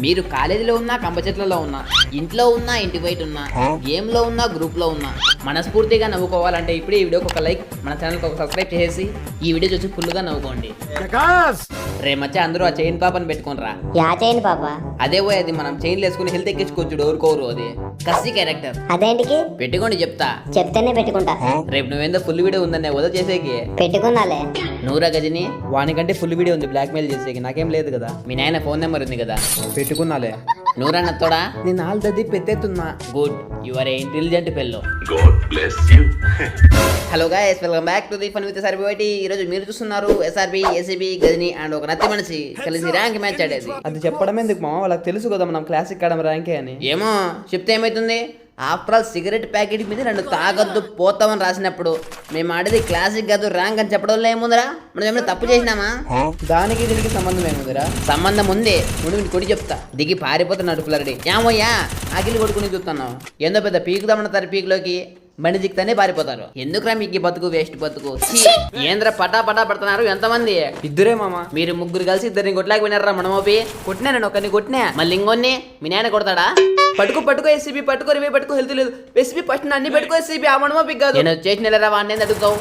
మీరు కాలేజీలో ఉన్నా, కంప చెట్లలో ఉన్నా, ఇంట్లో ఉన్నా, ఇంటి బయట ఉన్నా, గేమ్ లో ఉన్నా, గ్రూప్ లో ఉన్నా, మనస్ఫూర్తిగా నవ్వుకోవాలంటే ఇప్పుడే ఈ వీడియోకి ఒక లైక్, మన ఛానల్కి ఒక సబ్స్క్రైబ్ చేసి ఈ వీడియో చూసి ఫుల్గా నవ్వుకోండి. రే మచ్చ అందరూ ఆ చైన్ పాపని పెట్టుకోనరా. యా చైన్ పాప? అదే పోయి అది మనం చైన్లు వేసుకుని హెల్త్ ఎక్కించుకోవచ్చు. ఎవరుకోరు అది కసి క్యారెక్టర్. అదేంటికి? పెట్టుకోండి చెప్తా. చెప్తేనే పెట్టుకుంటా. రేపు నువ్వేందో ఫుల్ వీడియో ఉందనే వద చేసేకి పెట్టుకున్నాలే. నూరా గజని వానికంటే ఫుల్ వీడియో ఉంది బ్లాక్ మెయిల్ చేసేకి. నాకేం లేదు కదా. మీ నాయన ఫోన్ నెంబర్ ఉంది కదా. పెట్టుకున్నాలే. నూరా నత్తోడా నేను ఆల్రెడీ పెద్దెత్తున్నా. Good, you're a intelligent fellow. Hello guys, welcome back to the fun with SRB YT. ఈ రోజు మీరు చూస్తున్నారు ఎస్ఆర్బి, ఏసీబీ, గజని అండ్ ఒక నత్తి మనిషి కలిసి ర్యాంక్ మ్యాచ్ ఆడేది. అది చెప్పడం ఎందుకు మామ, వాళ్ళకి తెలుసు కదా మనం క్లాసిక్ ఆడడం ర్యాంకే అని. ఏమో చెప్తే ఏమైతుంది? ఆఫ్టర్ ఆల్ సిగరెట్ ప్యాకెట్ మీద నన్ను తాగొద్దు పోతామని రాసినప్పుడు మేము ఆడేది క్లాసిక్ కాదు ర్యాంక్ అని చెప్పడం ఏముందిరా? మనం ఏమైనా తప్పు చేసినామా? దానికి దీనికి సంబంధం ఏముందిరా? సంబంధం ఉంది. ముందు కొడి చెప్తా. దిగి పారిపోతున్నాడు పుల్లరెడ్డి. ఏమోయ్యా ఆకిలి కొడుకుని చూస్తున్నావు. ఏందో పెద్ద పీకుదామన్నారు పీకులోకి బండి దిక్కుతానే పారిపోతారు. ఎందుకురా మీకు బతుకు, వేస్ట్ బతుకు. ఏంద్ర పటా పటా పడుతున్నారు ఎంతమంది? ఇద్దరే మామ. మీరు ముగ్గురు కలిసి ఇద్దరిని కొట్లాకి వినారా? మనమోపి కొట్టినా, నేను ఒకరిని కొట్టినా, మళ్ళీ ఇంకొన్ని మీ నాయన కొడతాడా? పట్టుకో ఎస్సీబీ, పట్టుకో రివే, పట్టుకో హెల్త్ లేదు ఎస్సీబీ, ఫస్ట్ అన్ని పెట్టుకో ఎస్సీబీ. ఆ మనమోపి కాదు. నేను చేసిన వాడిని అడుగుతావు.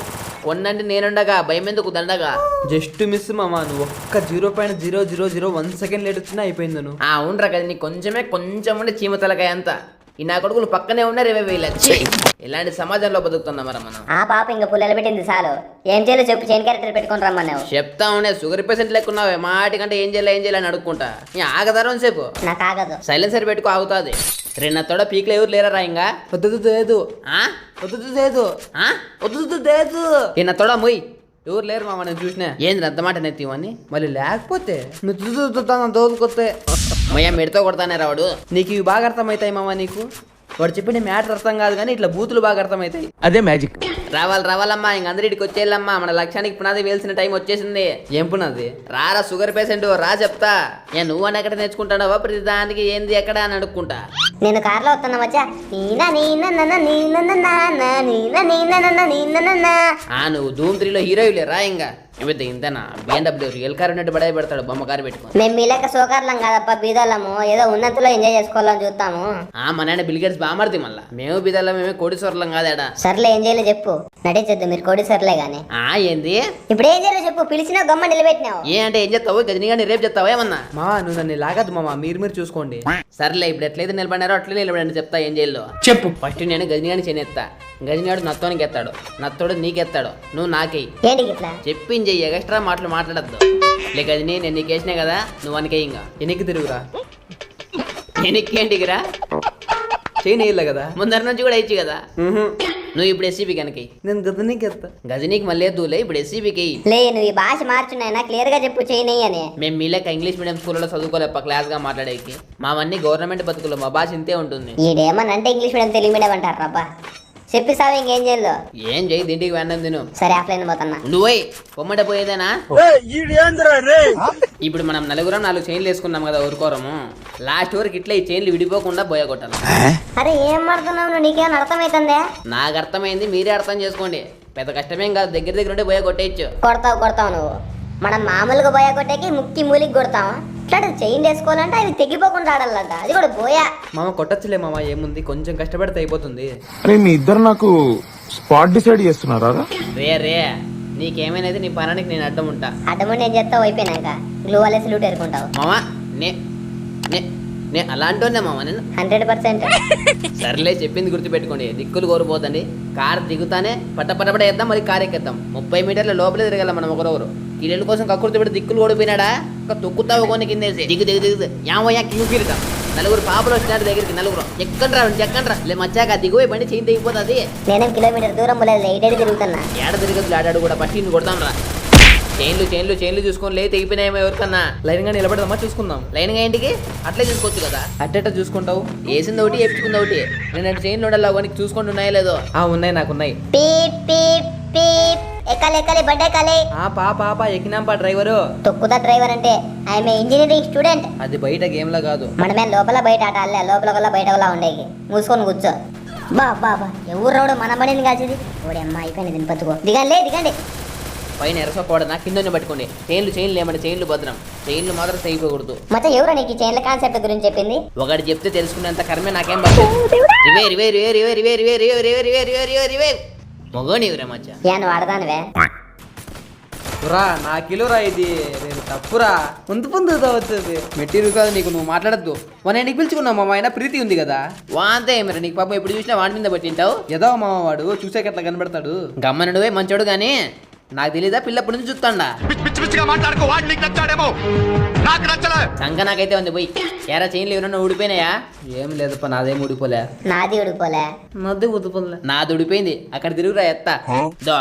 కొన్నంటే నేనుండగా భయం ఎందుకు దండగా. జస్ట్ మిస్ మామ, నువ్వు ఒక్క 0.0001 సెకండ్ లేట్ వచ్చినా అయిపోయింది నువ్వు. అవునరా కదా, నీకు కొంచెం ఉండే చీమతలకాయ అంతా. ఈ నా కొడుకులు పక్కనే ఉన్నారు. 20,000 ఇలాంటి సమాజంలో బతుకుతున్నాం మనం. ఆ పాప ఇంకా పుల్లలు పెట్టింది చాలు. ఏం చేయాలో చెప్పు. చైన్ క్యారెక్టర్ పెట్టుకొని రమ్మన్నావు. చెప్తా ఉండే షుగర్ పేషెంట్ లెక్కున్నావే. మాటి కంటే ఏం చేయాలని అడుక్కుంటా. ఆగదారం సేపు నాకు ఆగదు. సైలెన్సర్ పెట్టుకో ఆగుతుంది. రెండు తోడ పీక్లో ఎవరు లేరా ఇంకా? వద్దు నా తోడ మొయ్ ఎవరు లేరు మామ. నేను చూసినా. ఏంది అంత మాట నెత్తివని? మళ్ళీ లేకపోతే నువ్వు దోదుకొస్తే మయ్య మెడతో కొడతానే రావాడు. నీకు ఇవి బాగా అర్థమవుతాయి మామ. నీకు వాడు చెప్పిన మ్యాటర్ అర్థం కాదు కానీ ఇట్లా బూతులు బాగా అర్థమవుతాయి. అదే మ్యాజిక్. రావాలమ్మా, ఇంక అందరిటికి వచ్చేయాలమ్మా. మన లక్ష్యానికి పునాది వేయాల్సిన టైం వచ్చేసింది. ఏం పునాది? రారా షుగర్ పేషెంట్ రా చెప్తా. నువ్వు అని ఎక్కడ నేర్చుకుంటాడవా? ప్రతి దానికి ఏంది ఎక్కడ అని అడుక్కుంటా. నేను కార్లో వస్తున్నా మచ్చా. నువ్వు ధూమ్ 3లో హీరోయిలే రా. ఇంకా ఏమైతే ఇంతనా? BMW రియల్ కార్ ఉన్నట్టు బడాయి పెడతాడు బొమ్మ కారు పెట్టుకో. మేము మీ లెక్క సోకార్లం కాదప్ప, బీదోళ్ళము. ఏదో ఉన్నంతలో ఎంజాయ్ చేసుకోవాలని చూస్తాము. మా నాయన బిల్గేట్స్ బామర్ది. మళ్ళా మేము బిదల్లా, మేమే కోటీశ్వర్లం కాదాడా. సర్లే ఏం చేయలే చెప్పు. నటించొద్దు, మీరు కోటీశ్వర్లే గానీ. ఏంది ఇప్పుడు ఏం చేయలే చెప్పు. పిలిచినా గమ్మ నిలబెట్టినావు. అంటే ఏం చెప్తావు? గజనీగాని రేపు చెప్తావా ఏమన్నా? మా నువ్వు నన్ను లాగద్దు మామ, మీరు చూసుకోండి. సర్లే, ఇప్పుడు ఎట్లయితే నిలబడినారో అట్లే నిలబడండి. చెప్తా ఏం చేయాలో చెప్పు. ఫస్ట్ నేను గజనీగాని చేనేస్తా. గజనీగాడు నత్తోనికి ఎత్తాడు, నత్తోడు నీకెత్తాడు, నువ్వు నాకేయి. ఏంటి ఇట్లా చెప్పింది ఎక్స్ట్రా మాటలు మాట్లాడద్దు. లే గజని, నేను నీకు వేసినా కదా, నువ్వు అనకే. ఇంకా ఎనికి తిరుగురా. ఎనికి ఏంటికిరా? చేయలే కదా ముందర నుంచి కూడా ఇచ్చి కదా. నువ్వు ఇప్పుడు ఎస్సీబీ కనుక నేను గజనీకి ఎత్తా. గజనీకి మళ్ళీ ఎద్దులే, ఇప్పుడు ఎస్సీబీకి. లే నువ్వు ఈ భాష మార్చున్నాయినా క్లియర్ గా చెప్పు. చేయని అని మేము మీ లెక్క ఇంగ్లీష్ మీడియం స్కూల్లో చదువుకోలేప క్లాస్ గా మాట్లాడేకి. మావన్నీ గవర్నమెంట్ బతుకులు, మా భాష ఇంతే ఉంటుంది. ఈడేమనంటే ఇంగ్లీష్ మీడియం తెలుగు మీడియం అంటారు రాబ్బా. చెప్పిస్తావు ఇంకేం చేయదు. ఏం చేయి, తింటికి వెండం తిను. సరే ఆఫ్లైన్ పోతున్నా. నువ్వు పొమ్మట పోయేదేనా? ఇప్పుడు మనం నలుగురం 4 చైన్లు వేసుకున్నాం కదా ఊరుకోరము. లాస్ట్ వరకు ఇట్లా ఈ చైన్లు విడిపోకుండా పోయా కొట్టాలి. అరే ఏం పడుతున్నావు నువ్వు? నీకేమైనా అర్థమైతుందే? నాకు అర్థమైంది, మీరే అర్థం చేసుకోండి. పెద్ద కష్టమేం కాదు. దగ్గర ఉంటే పోయా కొట్టేయచ్చు. కొడతావు నువ్వు. మనం మామూలుగా పోయా కొట్టేకి ముక్కి మూలికి కొడతావా? ఇట్లా చైన్ వేసుకోవాలంటే అవి తెగిపోకుండా ఆడాలంట. అది కూడా పోయా. మామ కొట్టచ్చులే మామ, ఏముంది, కొంచెం కష్టపడితే అయిపోతుంది. అరే మీ ఇద్దరు నాకు స్పాట్ డిసైడ్ చేస్తున్నారా? రే నీకేమైనది నీ పనానికి నేను అడ్డం ఉంటా. అడ్డమంటే ఏం చేస్తావు? అయిపోయినాక గ్లూ వాళ్ళేసి లూట్ ఎరుకుంటావు. మామా నే అలాంటి మామ నేను 100%. సర్లే, చెప్పింది గుర్తుపెట్టుకోండి. దిక్కులు కోరిపోతండి. కారు దిగుతానే పట్టపట వేద్దాం, మరి కారు ఎక్కేద్దాం. 30 మీటర్ల లోపలే తిరగాల మనం ఒకరొకరు. కిళ్ళ కోసం కక్కుర్తి పెట్టి దిక్కులు ఓడిపోయినాడా? ఒక తొక్కుతావు కొని కిందేసి దిగు యామయ్యా కింగు కిరుతాం. 4 పాపలు వచ్చినారు దగ్గరికి. 4 ఎక్కండ్రా లే మచ్చాక దిగుపోయి బండి చేయి దిగిపోతుంది. నేనేం కిలోమీటర్ దూరం లేదు, 8 తిరుగుతున్నా. ఏడ తిరగదు ఆడాడు కూడా. పట్టి కొడతాం రా. చైన్లు చూసుకొని లే తెగిపోయినాయేమో ఎవరికన్నా. లైన్ గా నిలబడదామా? చూసుకుందాం. లైన్ గా ఇంటికి అట్లే చూసుకోవచ్చు కదా. అట్టేట చూసుకుంటావు. వేసింది ఒకటి, వేపించుకుంది ఒకటి. నేను అటు చైన్లు ఉండాలి, అవన్నీ చూసుకుంటూ ఉన్నాయో లేదో. ఉన్నాయి, నాకున్నాయి. Peep peep peep. ఎక్కాలి బండి ఎక్కాలి. పాప ఎక్కినాంపా డ్రైవరు. తొక్కుదా డ్రైవర్ అంటే? I'm engineering student. అది బయట గేమ్ లా కాదు. మనమే లోపల బయట ఆట ఆడలే. లోపల బయట ఉండేది. మూసుకొని కూర్చో. బాబా ఎవరు రావడం మన పడింది కాల్చేది. ఓడి అమ్మ అయిపోయింది. దీని బతుకో. దిగండి. పైన ఎరసోకూడదా కింద పట్టుకోండి. చైన్లు ఏమంటే చైన్లు భద్రం, చైన్లు మాత్రం తెగిపోకూడదు. మచ్చ ఎవరో నీకు ఈ చైన్ల కాన్సెప్ట్ గురించి చెప్పింది? ఒకటి చెప్తే తెలుసుకునేంత కర్మే నాకేం పడుతుంది. మొగోనివిరా మచ్చ. నువ్వు ఆడదానివే. రా నా కిలోరా ఇది, నేను తప్పురా. ముందు అవుతుంది మెటీరియల్ కాదు నీకు, నువ్వు మాట్లాడద్దు. మన ఇంటికి పిలుచుకున్నావు మామ, ఆయన ప్రీతి ఉంది కదా. వాంతే మరి నీకు పాపం ఎప్పుడు చూసినా వాడి మీద పట్టింటావు. ఏదో మామ వాడు చూసాక ఎట్లా కనబడతాడు. గమ్మనుడువే మంచోడు గాని నాకు తెలీదా పిల్లప్పటి నుంచి చూస్తాడా. సంక నాకైతే ఉంది పోయి. ఎరా చైన్లు ఎవరన్నా ఊడిపోయినాయా? ఏం లేదప్ప, నాదేం ఊడిపోలే. నాది ఉడిపోలే. నాది ఊడిపోలే. నాది ఊడిపోయింది. అక్కడ తిరుగురా ఎత్తా దో.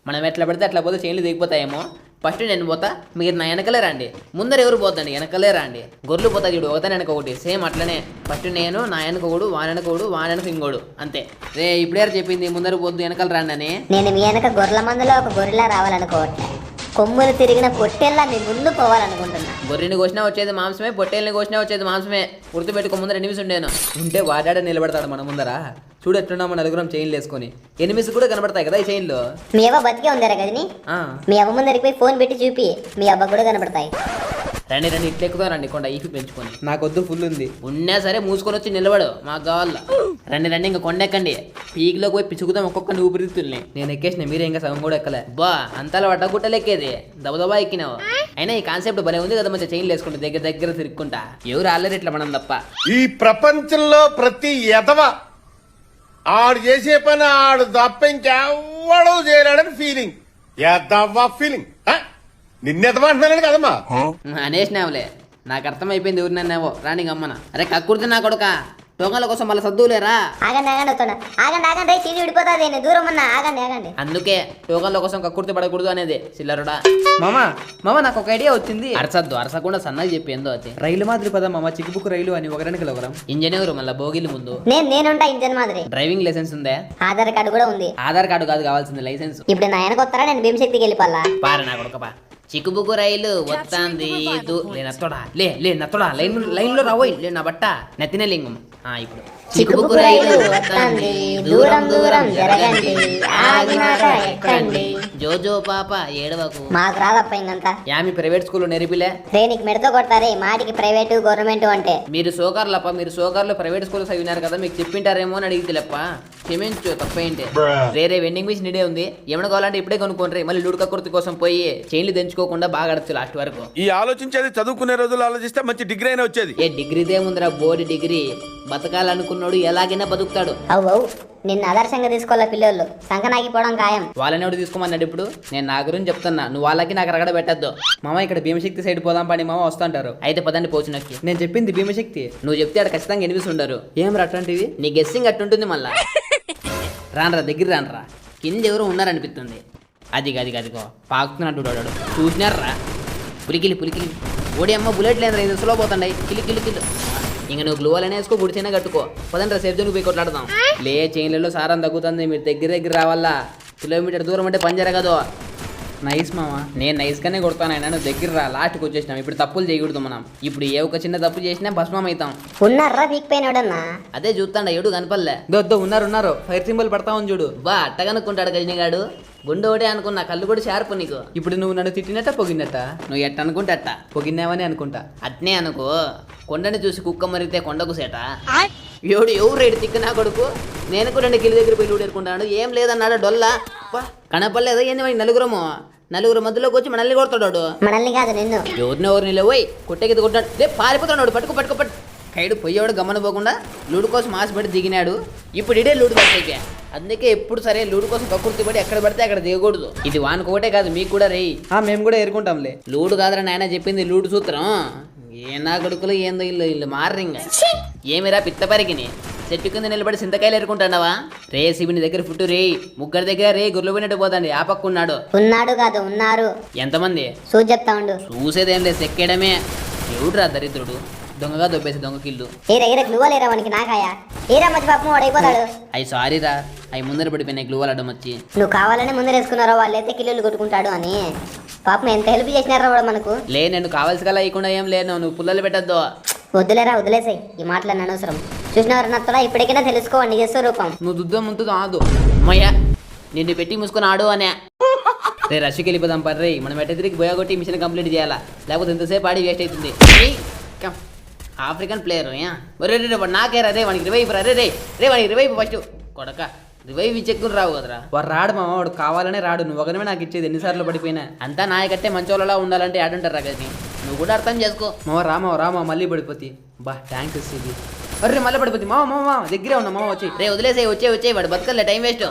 మనం ఎట్లా పడితే అట్లా పోతే చైన్లు దిగిపోతాయేమో. ఫస్ట్ నేను పోతా, మీరు నా వెనకలే రండి. ముందర ఎవరు పోతండి, వెనకలే రండి. గొర్రెలు పోతా చూడు, ఒకదాని వెనక ఒకటి సేమ్ అట్లనే. ఫస్ట్ నేను, నా వెనకొకడు, వానెనకొకడు, వానెనక ఇంకోడు, అంతే. రే ఇప్పుడేరు చెప్పింది ముందర పోద్దు వెనకాల రండి అని. నేను మీ వెనక గొర్రెల మందులో ఒక గొర్రెలా రావాలనుకోవట్లే, కొమ్ములు తిరిగిన పొట్టెల్లా మీ ముందు పోవాలనుకుంటున్నా. గొర్రెని కోసినా వచ్చేది మాంసమే, పొట్టేళ్ళని కోసినా వచ్చేది మాంసమే. గుర్తుపెట్టుకో, ముందర ఎనిమిది ఉండేను. ఉంటే వాడాడ నిలబడతాడు మన ముందర. చూడు ఎట్లున్నాము నలుగురం చైన్లు వేసుకొని. ఎనిమిది కూడా కనబడతాయి కదా ఈ చైన్లో. మీ అవ్వ బతికే ఉందరా గదిని? మీ అవ్వ ముందరికి పోయి ఫోన్ పెట్టి చూపి, మీ అవ్వ కూడా కనబడతాయి. రండి ఇట్లా ఎక్కుతా రండి కొండ ఈపి పెంచుకొని. నాకొద్దు, ఫుల్ ఉంది. ఉన్నా సరే మూసుకొని వచ్చి నిలబడు, మాకు కావాల. రండి ఇంకా కొండ ఎక్కండి. పీకిలోకి పోయి పిచ్చుకుతాం ఒక్కొక్కరిని ఊపిరితుల్ని. నేను ఎక్కేసిన, మీరే ఇంకా సగం కూడా ఎక్కలే. బా అంతలా వడ్డగుట్టలు ఎక్కేది, దబదబా ఎక్కినావు. అయినా ఈ కాన్సెప్ట్ భలే ఉంది కదా, మంచిగా చైన్లు వేసుకుంటా దగ్గర తిరుక్కుంటా. ఎవరు ఆడలేరు ఇట్లా మనం తప్ప. ఈ ప్రపంచంలో ప్రతి ఎదవ ఆడు చేసే పని ఆడు తప్ప ఇంకెవ్వడో చేయలేడని ఫీలింగ్. ఎదవ ఫీలింగ్. నిన్నెదవ అంటున్నాను కదమ్మా. అనేసినావులే, నాకు అర్థమైపోయింది. ఎవరు నన్నేవో రాణి గమ్మన. అరే కక్కుర్తి నా కొడుక, టోంగల కోసం మళ్ళీ సర్దులేరా. ఆగండి చీని విడిపోతుంది, నేను దూరం ఉన్నా. ఆగండి. అందుకే టోకన్ల కోసం కక్కుర్తి పడకూడదు అనేది. సిల్లరుడా మామ నాకు ఒక ఐడియా వచ్చింది. అరసకుండా సన్నగా చెప్పి ఏందో అది. రైలు మాదిరి పదా మామ, చిక్కుబుక్ రైలు అని ఒకరానికి ఒకరం. ఇంజనీర్ మళ్ళీ భోగిలి ముందు. నేనుంటా ఇంజన్ మాదిరి. డ్రైవింగ్ లైసెన్స్ ఉందా? ఆధార్ కార్డు కూడా ఉంది. ఆధార్ కార్డు కాదు కావాల్సింది, లైసెన్స్. ఇప్పుడు నా వెనక వస్తారా, నేను భీమశక్తికి వెళ్ళిపోవాలా? పార నా కొడుకపా. చిక్కుబుకు రైలు వస్తాంది. నత్తోడా లైన్ లో రావోయ్. లే నా బట్ట నెత్తిన లింగం. ఇప్పుడు చిక్కుబుకు రైలు వస్తాంది, దూరం జరగండి, ఆగినాక ఎక్కండి. జోజో పాప ఏడవకు. మాకు రాదప్ప ఇంకంతా. యామి ప్రైవేట్ స్కూల్లో నెరిపిలే. నీకు మెడతో కొడతారే మాటికి ప్రైవేటు గవర్నమెంట్ అంటే. మీరు సోకార్లప్ప, మీరు సోకార్లు ప్రైవేట్ స్కూల్ చదివినారు కదా, మీకు చెప్పింటారేమో అని అడిగితేలేప్ప. క్షమించు, తప్పేంటి. రేరే వెండింగ్ మిషన్ ఇడే ఉంది, ఏమైనా కావాలంటే ఇప్పుడే కొనుక్కోండి. మళ్ళీ లుడక కుర్తి కోసం పోయి చైన్లు తెంచుకోకుండా బాగా గడచ్చు లాస్ట్ వరకు. ఈ ఆలోచించేది చదువుకునే రోజులు ఆలోచిస్తే మంచి డిగ్రీ అయినా వచ్చేది. ఏ డిగ్రీదే ముందర బోర్డు డిగ్రీ. బతకాలనుకున్నాడు ఎలాగైనా బతుకుతాడు. అవు నిన్ను ఆదర్శంగా తీసుకోవాల పిల్లలు, సంకనాగిపోవడం ఖాయం. వాళ్ళని ఎవడు తీసుకోమన్నాడు ఇప్పుడు? నేను నా గురించి చెప్తున్నా, నువ్వు వాళ్ళకి నాకు రగడ పెట్టద్దు. మామ ఇక్కడ భీమశక్తి సైడ్ పోదాం పని మామ వస్తుంటారు. అయితే పదండి పోచునకి. నేను చెప్పింది భీమశక్తి. నువ్వు చెప్తే అక్కడ ఖచ్చితంగా ఎనిమిది ఉండరు. ఏం రా అట్లాంటివి? నీ గెస్సింగ్ అట్టుంటుంది మళ్ళా. రానరా దగ్గర రానరా, కింద ఎవరు ఉన్నారనిపిస్తుంది. అదిగో పాకుతున్నట్టు వాడు. చూసినారా? పులికిలి ఓడి అమ్మ బుల్లెట్ లేదురా, ఇది స్లో పోతుండయి. కిల్లు ఇంక నువ్వు గ్లూవల్ వేసుకో, గుడిచైనా కట్టుకో. పదండి రా, సేఫ్ జోన్కి పోయి కొట్లాడదాం. లే చైన్లలో సారం తగ్గుతుంది, మీరు దగ్గర రావాలా. కిలోమీటర్ దూరం అంటే పని జరగదు. నైస్ మామ. నేను నైస్గానే కొడతాను. అయినా నువ్వు దగ్గర రా, లాస్ట్కి వచ్చేసినాం. ఇప్పుడు తప్పులు చేయకూడదు మనం. ఇప్పుడు ఏ ఒక చిన్న తప్పు చేసినా భస్మం అవుతాం. ఉన్నారా వీక్ పోయినాడన్నా? అదే చూస్తాండ, ఎడు కనపల్లే. ఉన్నారు ఫైర్ సింబల్ పడతామని చూడు. బా అట్టగనుక్కుంటాడు గజనిగాడు. గుండె ఒకటే అనుకున్నా, కళ్ళు కూడా షార్ప్ నీకు. ఇప్పుడు నువ్వు నన్ను తిట్టినట్ట పొగినట్ట? నువ్వు ఎట్ట అనుకుంటే అట్ట పొగినావని అనుకుంటా. అట్నే అనుకో. కొండని చూసి కుక్క మరిగితే కొండకు సేట. ఎవరు రేడు తిక్క నా కొడుకు. నేను కూడా 2 కిలో దగ్గర పోయి ఊడేరుకుంటాడు. ఏం లేదన్నాడు డొల్లా. కనపడలేదా ఏంది? నలుగురు మధ్యలోకి వచ్చి మనల్ని కొడతాడు. మనల్ని కాదు నిన్ను. ఎవరు నిలబోయి కొట్టేకి కొట్టాడు. పారిపోతున్నాడు. పట్టుకో. కైడు పోయేవాడు గమ్మన పోకుండా లూడు కోసం ఆశపడి దిగినాడు. ఇప్పుడు ఇడే లూడు పడితే. అందుకే ఎప్పుడు సరే లూడు కోసం కక్కుర్తి పడి ఎక్కడ పడితే అక్కడ దిగకూడదు. ఇది వానుకోటే కాదు, మీకు కూడా రేయి. మేము కూడా ఎరుకుంటాంలే. లూడు కాదురా నాయన చెప్పింది, లూడు సూత్రం. ఏ నా కొడుకులు ఏందో ఇల్లు మారింగ. ఏమిరా పిత్త పరిగిని చెట్టు కింద నిలబడి చింతకాయలు ఎరుకుంటావా? రే శివుని దగ్గర ఫుట్టు రే, ముగ్గురి దగ్గర రే గుర్లు పోయినట్టు పోతండి. ఆ పక్కున్నాడు. ఉన్నాడు కాదు ఉన్నారు. ఎంతమంది? చూసి చెప్తా ఉండు. చూసేదేం లేదు, సెక్కేయడమే. ఎవడురా దరిద్రుడు, దొంగగా దొబ్బేసి దొంగ కిల్లు. గ్లూవలేరా వానికి నాకాయా? ఏరా మధ్య పాపం వాడైపోతాడు. అవి సారీరా, అవి ముందర పడిపోయినాయి గ్లూవాలు అడ్డం వచ్చి. నువ్వు కావాలని ముందర వేసుకున్నారో, వాళ్ళైతే కిల్లులు కొట్టుకుంటాడు అని. పాపం ఎంత హెల్ప్ చేసినారా వాడు మనకు. లే నేను కావాల్సి కల్లా ఇవ్వకుండా ఏం లేను, నువ్వు పుల్లలు పెట్టద్దు. వద్దులేరా, వదిలేసాయి ఈ మాటలు అనవసరం. చూసినవారు నత్తడా, ఇప్పటికైనా తెలుసుకోండి నీ స్వరూపం. నువ్వు దుద్ద ముందు ఆదు అమ్మయ్యా, నిన్ను పెట్టి మూసుకొని ఆడు అనే. రే రష్కి వెళ్ళిపోదాం పర్రే మనం ఎట్ట తిరిగి బోయా కొట్టి మిషన్ కంప్లీట్ చేయాలా లేకపోతే ఎంతసేపు ఆడి వేస్ట్ అవుతుంది ఏయ్, కమ్. ఆఫ్రికన్ ప్లేయర్ రే రే వాడు నాకేరా రే వానికి రివైవ్ రా రే రే రే వానికి రివైవ్ ఫస్ట్ కొడక రివైవ్ చెక్కులు రావు కదరా. వాడు రాడు మామ, వాడు కావాలనే రాడు. నువ్వు ఒకరిమే నాకు ఇచ్చేది, ఎన్నిసార్లు పడిపోయినా. అంతా నాయకట్టే మంచోళ్ళలా ఉండాలంటే ఆడుంటారా కదా నువ్వు కూడా అర్థం చేసుకో. మామ రామా మళ్ళీ పడిపోతి. బా ట్యాంక్ ఇది. అర్రే మళ్ళీ పడిపోతి. మామ దగ్గరే ఉన్నా మామ వచ్చి. రే వదిలేసే వచ్చే వాడు బతకలే టైం వేస్ట్.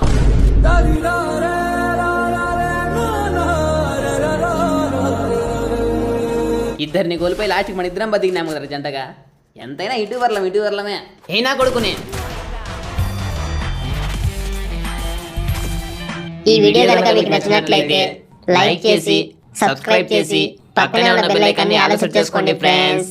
ఇద్దరిని కోల్పోయి లాస్ట్కి మన ఇద్దరం బతికినాము కదా జంటగా. ఎంతైనా ఇటు వర్లమే అయినా కొడుకునే. ఈ వీడియో కనుక మీకు నచ్చినట్లయితే లైక్ చేసి సబ్స్క్రైబ్ చేసి పక్కనే ఉన్న బెల్ ఐకాన్ని ఆల్ సెట్ చేసుకోండి ఫ్రెండ్స్.